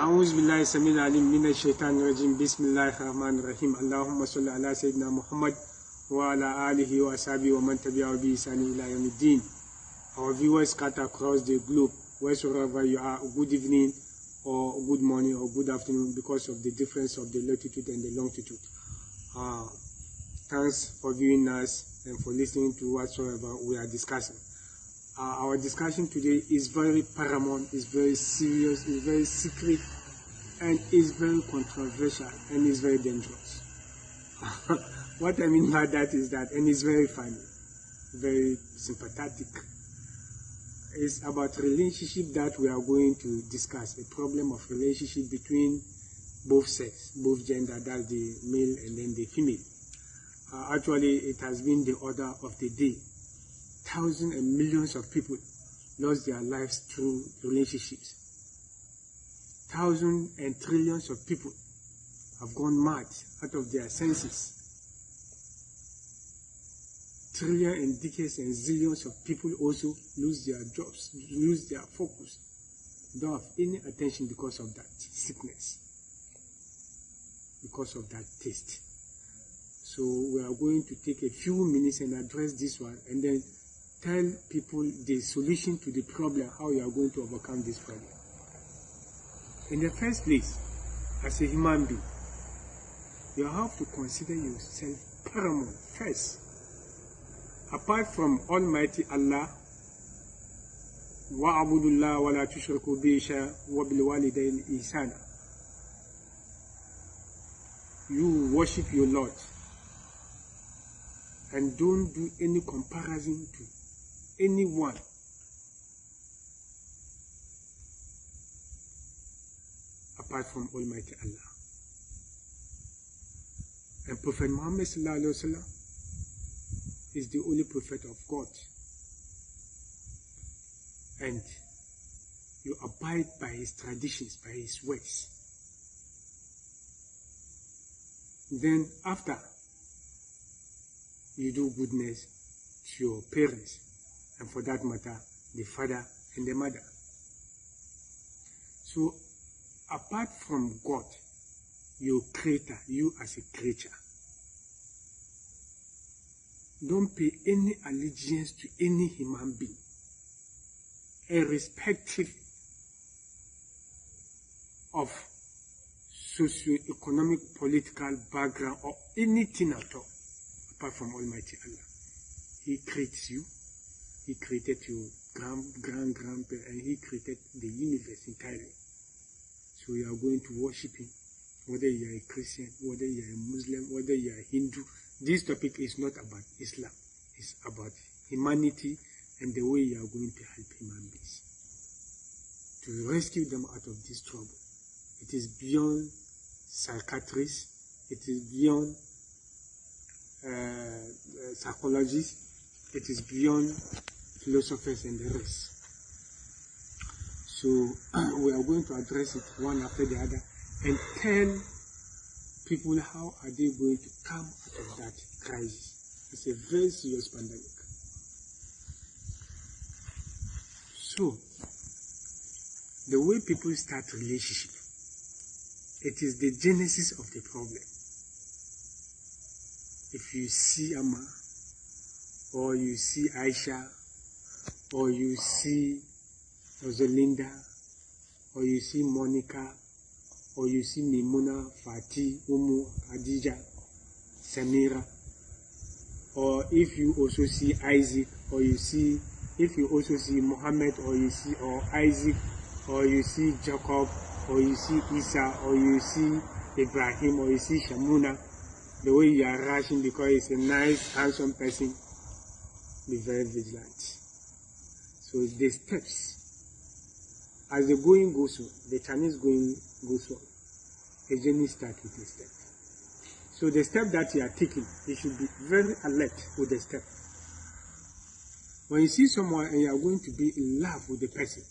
أعوذ بالله السميع العليم من الشيطان الرجيم بسم الله الرحمن الرحيم اللهم صل على سيدنا محمد وعلى آله وأصحابه ومن تبعه بإحسان إلى يوم الدين. Our viewers scattered across the globe, wherever you are, good evening or good morning or good afternoon because of the difference of the latitude and the longitude. Thanks for viewing us and for listening to whatsoever we are discussing. Our discussion today is very paramount, is very serious, is very secret, and is very controversial, and is very dangerous. What I mean by that is that, and it's very funny, very sympathetic. It's about relationship that we are going to discuss, a problem of relationship between both sex, both gender, that's the male and then the female. Actually, it has been the order of the day. Thousands and millions of people lost their lives through relationships. Thousands and trillions of people have gone mad out of their senses. Trillions and decades and zillions of people also lose their jobs, lose their focus, don't have any attention because of that sickness, because of that taste. So we are going to take a few minutes and address this one, and then tell people the solution to the problem, how you are going to overcome this problem. In the first place, as a human being, you have to consider yourself paramount first. Apart from Almighty Allah, وَعَبُدُ اللَّهَ وَلَا تُشْرِكُوا بِهِ شَيْئًا وَبِالْوَالِدَيْنِ إِحْسَانًا. You worship your Lord and don't do any comparison to anyone. Apart from Almighty Allah. And Prophet Muhammad sallallahu alaihi wasallam is the only prophet of God. And you abide by his traditions, by his words. Then after, you do goodness to your parents, and for that matter, the father and the mother. So, apart from God, your creator, you as a creature, don't pay any allegiance to any human being, irrespective of socio-economic, political background or anything at all, apart from Almighty Allah. He creates you, he created your grandparents, and he created the universe entirely. So you are going to worship him, whether you are a Christian, whether you are a Muslim, whether you are a Hindu. This topic is not about Islam. It's about humanity and the way you are going to help human beings, to rescue them out of this trouble. It is beyond psychiatrists, it is beyond psychologists, it is beyond philosophers and the rest. So we are going to address it one after the other and tell people how are they going to come out of that crisis. It's a very serious pandemic. So the way people start relationship, it is the genesis of the problem. If you see Amma, or you see Aisha, or you see Rosalinda, or you see Monica, or you see Nimuna, Fatih, Umu, Khadija, Samira, or if you also see Isaac, or if you also see Muhammad, or Isaac, or you see Jacob, or you see Isa, or you see Ibrahim, or you see Sham-una, the way you are rushing because he's a nice, handsome person, be very vigilant. So the steps, as the going goes on, the Chinese going goes on, a journey starts with a step. So the step that you are taking, you should be very alert with the step. When you see someone and you are going to be in love with the person,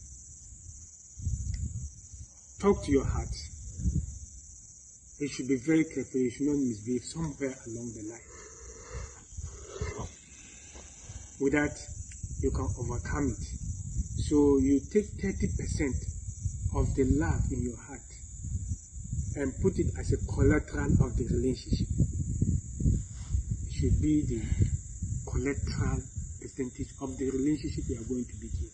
talk to your heart. You should be very careful, you should not misbehave somewhere along the line. With that, you can overcome it. So you take 30% of the love in your heart and put it as a collateral of the relationship. It should be the collateral percentage of the relationship you are going to begin.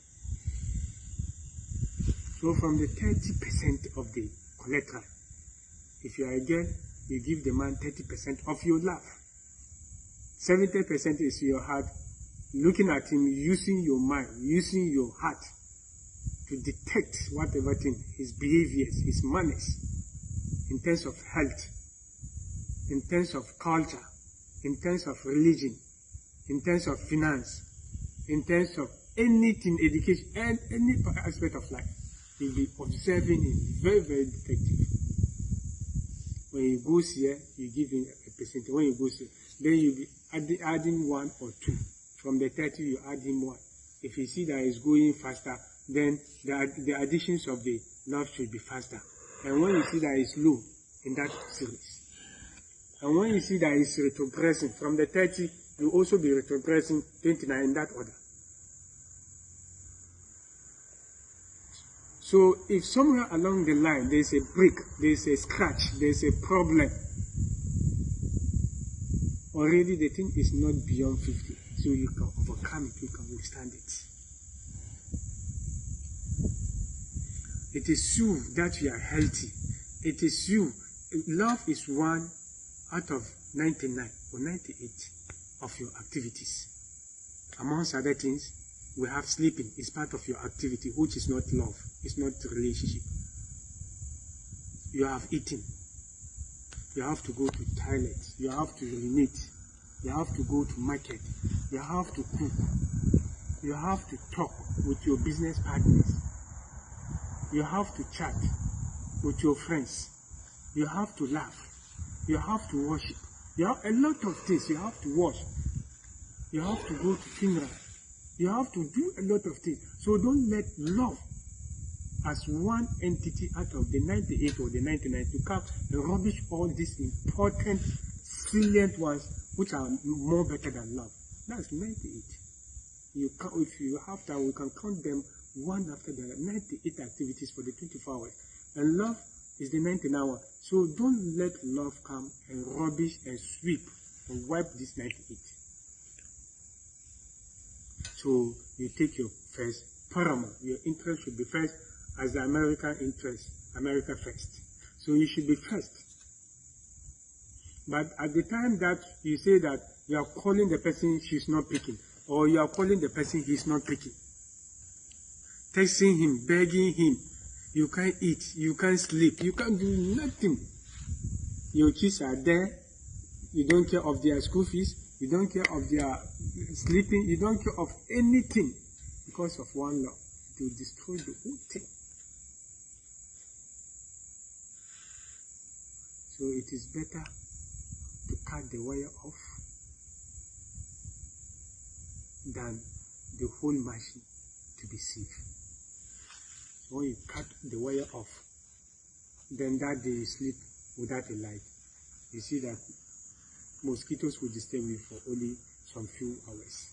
So from the 30% of the collateral, if you are a girl, you give the man 30% of your love. 70% is your heart, looking at him, using your mind, using your heart to detect whatever thing, his behaviors, his manners, in terms of health, in terms of culture, in terms of religion, in terms of finance, in terms of anything, education, and any aspect of life. You'll be observing him, very, very detective. When he goes here, you give him a percentage. When he goes here, then you'll be adding 1 or 2. From the 30, you add him 1. If you see that he's going faster, then the additions of the love should be faster. And when you see that it's low in that series, and when you see that it's retrogressing from the 30, you also be retrogressing 29 in that order. So if somewhere along the line there's a break, there's a scratch, there's a problem, already the thing is not beyond 50, so you can overcome it, you can withstand it. It is you that you are healthy. It is you. Love is 1 out of 99 or 98 of your activities. Amongst other things, we have sleeping. It's part of your activity, which is not love. It's not relationship. You have eaten. You have to go to toilet. You have to urinate. You have to go to market. You have to cook. You have to talk with your business partners. You have to chat with your friends. You have to laugh. You have to worship. You have a lot of things you have to watch. You have to go to funeral. You have to do a lot of things. So don't let love as one entity out of the 98 or the 99 to come and rubbish all these important, salient ones which are more better than love. That's 98. If you have time, we can count them one after the other. 98 activities for the 24 hours. And love is the 99 one. So don't let love come and rubbish and sweep and wipe this 98. So you take your first paramount. Your interest should be first as the American interest. America first. So you should be first. But at the time that you say that you are calling the person she's not picking, or you are calling the person he's not picking, texting him, begging him, you can't eat, you can't sleep, you can't do nothing. Your kids are there, you don't care of their school fees, you don't care of their sleeping, you don't care of anything because of one love. It will destroy the whole thing. So it is better to cut the wire off than the whole machine to be safe. So when you cut the wire off, then that day you sleep without a light. You see that mosquitoes will disturb you for only some few hours.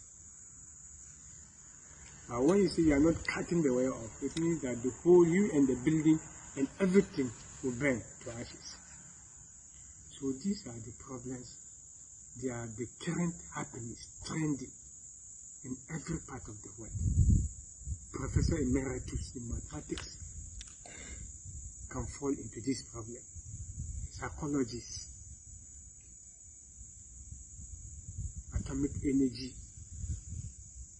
But when you say you are not cutting the wire off, it means that the whole you and the building and everything will burn to ashes. So these are the problems. They are the current happenings, trending in every part of the world. Professor Emeritus in mathematics can fall into this problem. Psychologists, atomic energy,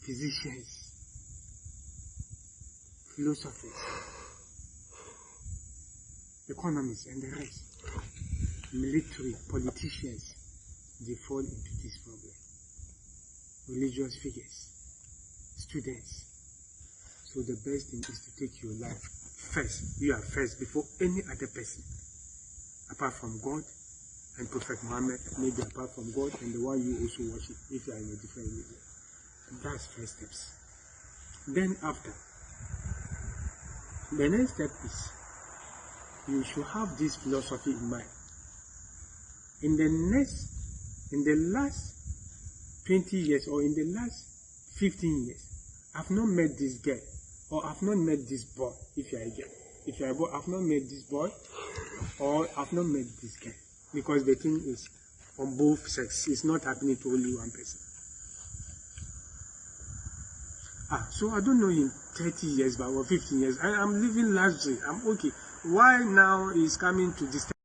physicians, philosophers, economists, and the rest, military, politicians, they fall into this problem. Religious figures, students. So the best thing is to take your life first. You are first before any other person. Apart from God and Prophet Muhammad, maybe apart from God and the one you also worship, if you are in a different religion. That's first steps. Then after, the next step is, you should have this philosophy in mind. In the last 20 years or in the last 15 years, I've not met this girl or I've not met this boy. If you are a girl, if you are a boy, I've not met this boy, or I've not met this guy, because the thing is on both sexes. It's not happening to only one person. So I don't know him 30 years, but or 15 years. I'm living luxury. I'm okay. Why now is coming to this?